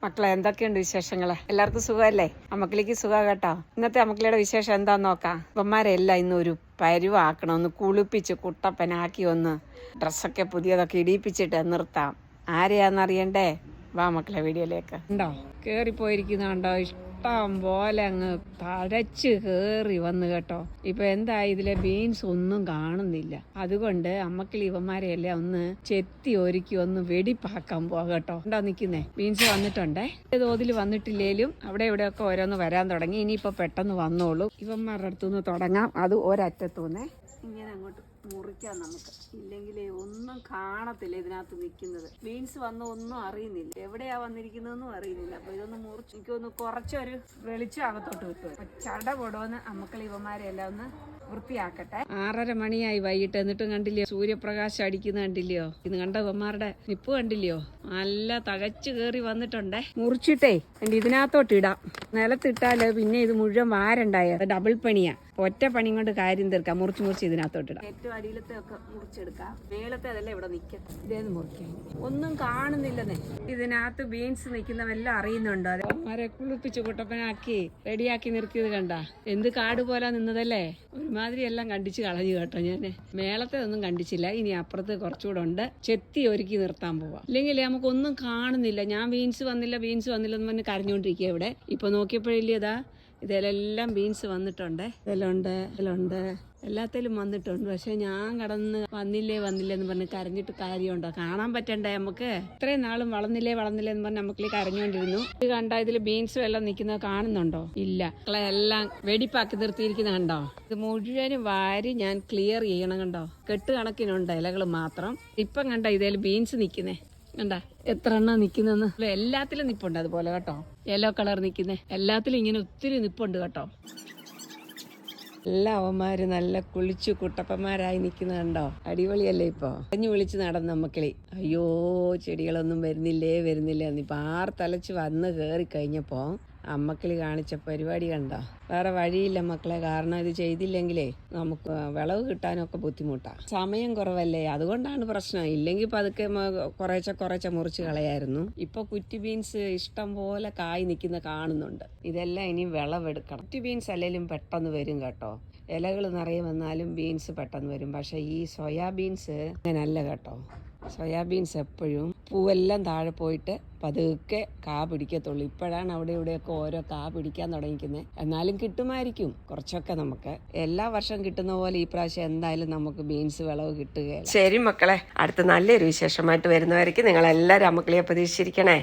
മക്കളെ എന്തൊക്കെയുണ്ട് വിശേഷങ്ങള്? എല്ലാവർക്കും സുഖമല്ലേ? അമ്മക്കിലേക്ക് സുഖം കേട്ടോ. ഇന്നത്തെ അമ്മക്കിളിയുടെ വിശേഷം എന്താന്ന് നോക്കാം. ഇവന്മാരെല്ലാം ഇന്ന് ഒരു പരുവാക്കണം, ഒന്ന് കുളിപ്പിച്ച് കുട്ടപ്പനാക്കി ഒന്ന് ഡ്രസ്സൊക്കെ പുതിയതൊക്കെ ഇടിയിപ്പിച്ചിട്ട് നിർത്താം. ആരെയാന്നറിയണ്ടേ? വാ മക്കളെ വീഡിയോയിലേക്ക്. ഉണ്ടോ കേറിപ്പോയിരിക്കുന്നുണ്ടോ? ഇഷ്ടം പോലെ അങ്ങ് തഴച്ച് കേറി വന്ന് കേട്ടോ. ഇപ്പൊ എന്താ ഇതിലെ ബീൻസ് ഒന്നും കാണുന്നില്ല. അതുകൊണ്ട് അമ്മക്കിളി ഇവന്മാരെയെല്ലാം ഒന്ന് ചെത്തി ഒരുക്കി ഒന്ന് വെടിപ്പാക്കാൻ പോവാ കേട്ടോ. ഉണ്ടോ നിക്കുന്നേ? ബീൻസ് വന്നിട്ടുണ്ടേ. തോതിൽ വന്നിട്ടില്ലേലും അവിടെ ഇവിടെയൊക്കെ ഓരോന്ന് വരാൻ തുടങ്ങി. ഇനിയിപ്പോ പെട്ടെന്ന് വന്നോളൂ. ഇവന്മാരുടെ അടുത്തുനിന്ന് തുടങ്ങാം. അത് ഒരറ്റത്തുനിന്ന് ഇങ്ങനെ അങ്ങോട്ട് മുറിക്കാം നമുക്ക്. ഇല്ലെങ്കിൽ ഒന്നും കാണത്തില്ല ഇതിനകത്ത് നിൽക്കുന്നത്. ബീൻസ് വന്ന് ഒന്നും അറിയുന്നില്ല, എവിടെയാ വന്നിരിക്കുന്നതെന്നും അറിയുന്നില്ല. അപ്പൊ ഇതൊന്ന് മുറിച്ച് എനിക്കൊന്ന് കുറച്ചൊരു വെളിച്ചം അകത്തോട്ട് കിട്ടും. ചട പൊടോന്ന് അമ്മക്കൾ ഇവന്മാരെല്ലാം ഒന്ന് വൃത്തിയാക്കട്ടെ. 6:30 മണിയായി വൈകിട്ട്. എന്നിട്ടും കണ്ടില്ലയോ സൂര്യപ്രകാശം അടിക്കുന്ന കണ്ടില്ലയോ? ഇത് കണ്ട ഇവന്മാരുടെ നിപ്പ് കണ്ടില്ലയോ? നല്ല തഴച്ചു കയറി വന്നിട്ടുണ്ടേ. മുറിച്ചിട്ടേ എന്റെ ഇതിനകത്തോട്ട് ഇടാം. നിലത്തിട്ടാല് പിന്നെ ഇത് മുഴുവൻ വാരണ്ടായ ഡബിൾ പണിയാ. ഒറ്റ പണി കൊണ്ട് കാര്യം തീർക്കാം. മുറിച്ച് ഇതിനകത്തോട്ട് ഇടാം. ഏറ്റവും അടിയിലത്തെ ഒക്കെ മുറിച്ചെടുക്കാം. മേളത്തെ അതെല്ലാം ഇവിടെ നിൽക്കാം. ഇതേന്ന് മുറിക്കാം. ഒന്നും കാണുന്നില്ലെന്നേ. ഇതിനകത്ത് ബീൻസ് നിൽക്കുന്നവെല്ലാം അറിയുന്നുണ്ടോ? അവന്മാരെ കുളിപ്പിച്ച് കുട്ടപ്പനാക്കി റെഡിയാക്കി നിർത്തിയത് കണ്ട. എന്ത് കാട് പോലെ നിന്നതല്ലേ. ഒരുമാതിരി എല്ലാം കണ്ടിച്ച് കളഞ്ഞു കേട്ടോ. ഞാന് മേളത്തെ ഒന്നും കണ്ടിച്ചില്ല. ഇനി അപ്പുറത്ത് കുറച്ചുകൂടെ ഉണ്ട്. ചെത്തി ഒരുക്കി നിർത്താൻ പോവാം. ഇല്ലെങ്കിൽ നമുക്കൊന്നും കാണുന്നില്ല. ഞാൻ ബീൻസ് വന്നില്ല എന്ന് പറഞ്ഞ് കരഞ്ഞോണ്ടിരിക്കുക ഇവിടെ. ഇപ്പൊ നോക്കിയപ്പോഴില്ലേതാ ഇതിലെല്ലാം ബീൻസ് വന്നിട്ടുണ്ട്. ഇതിലുണ്ട് എല്ലാത്തിലും വന്നിട്ടുണ്ട്. പക്ഷെ ഞാൻ കടന്ന് വന്നില്ലേ എന്ന് പറഞ്ഞ് കരഞ്ഞിട്ട് കാര്യമുണ്ടോ? കാണാൻ പറ്റണ്ടേ നമുക്ക്? ഇത്രയും നാളും വളർന്നില്ലേ എന്ന് പറഞ്ഞ് നമുക്ക് കരഞ്ഞോണ്ടിരുന്നു. ഇത് കണ്ട ഇതിൽ ബീൻസും എല്ലാം നിൽക്കുന്നത് കാണുന്നുണ്ടോ? ഇല്ല. എല്ലാം വെടിപ്പാക്കി നിർത്തിയിരിക്കുന്ന കണ്ടോ? ഇത് മുഴുവനും വാരി ഞാൻ ക്ലിയർ ചെയ്യണം കണ്ടോ. കെട്ട് കണക്കിനുണ്ട് ഇലകൾ മാത്രം. ഇപ്പം കണ്ട ഇതിൽ ബീൻസ് നിൽക്കുന്നേ കണ്ട എത്ര എണ്ണ നിക്കുന്നെന്ന്. എല്ലാത്തിലും നിപ്പുണ്ട് അതുപോലെ കേട്ടോ. യെല്ലോ കളർ നിക്കുന്നേ എല്ലാത്തിലും ഇങ്ങനെ ഒത്തിരി നിപ്പുണ്ട് കേട്ടോ. എല്ലാ അവന്മാര് നല്ല കുളിച്ചു കുട്ടപ്പന്മാരായി നിക്കുന്ന കണ്ടോ. അടിപൊളിയല്ലേ? ഇപ്പൊ വിളിച്ച് നടന്നു അമ്മക്കിളി. അയ്യോ ചെടികളൊന്നും വരുന്നില്ലേ എന്നിപ്പോ തലച്ച് വന്ന് കേറി കഴിഞ്ഞപ്പോ അമ്മക്കിളി കാണിച്ച പരിപാടി കണ്ടോ. വേറെ വഴിയില്ല മക്കളെ. കാരണം ഇത് ചെയ്തില്ലെങ്കിലേ നമുക്ക് വിളവ് കിട്ടാനൊക്കെ ബുദ്ധിമുട്ടാ. സമയം കുറവല്ലേ, അതുകൊണ്ടാണ് പ്രശ്നം. ഇല്ലെങ്കിൽ പതുക്കെ കുറേശ്ശെ മുറിച്ച് കളയായിരുന്നു. ഇപ്പൊ കുറ്റി ബീൻസ് ഇഷ്ടം പോലെ കായ് നിൽക്കുന്ന കാണുന്നുണ്ട്. ഇതെല്ലാം ഇനി വിളവെടുക്കണം. കുറ്റി ബീൻസ് അല്ലെങ്കിലും പെട്ടെന്ന് വരും കേട്ടോ. ഇലകൾ നിറയെ വന്നാലും ബീൻസ് പെട്ടെന്ന് വരും. പക്ഷെ ഈ സോയാബീൻസ് അങ്ങനല്ല കേട്ടോ. സോയാബീൻസ് എപ്പോഴും പൂവെല്ലാം താഴെ പോയിട്ട് പതുക്കെ കാ പിടിക്കത്തുള്ളൂ. ഇപ്പോഴാണ് അവിടെ ഇവിടെയൊക്കെ ഓരോ കാ പിടിക്കാൻ തുടങ്ങിക്കുന്നത്. എന്നാലും കിട്ടുമായിരിക്കും കുറച്ചൊക്കെ. നമുക്ക് എല്ലാ വർഷം കിട്ടുന്ന പോലെ ഈ പ്രാവശ്യം എന്തായാലും നമുക്ക് ബീൻസ് വിളവ് കിട്ടുകയില്ല. ശരി മക്കളെ, അടുത്ത നല്ലൊരു വിശേഷമായിട്ട് വരുന്നവരേക്കും നിങ്ങളെല്ലാവരും അമ്മക്കളിയെ പ്രതീക്ഷിച്ചിരിക്കണേ.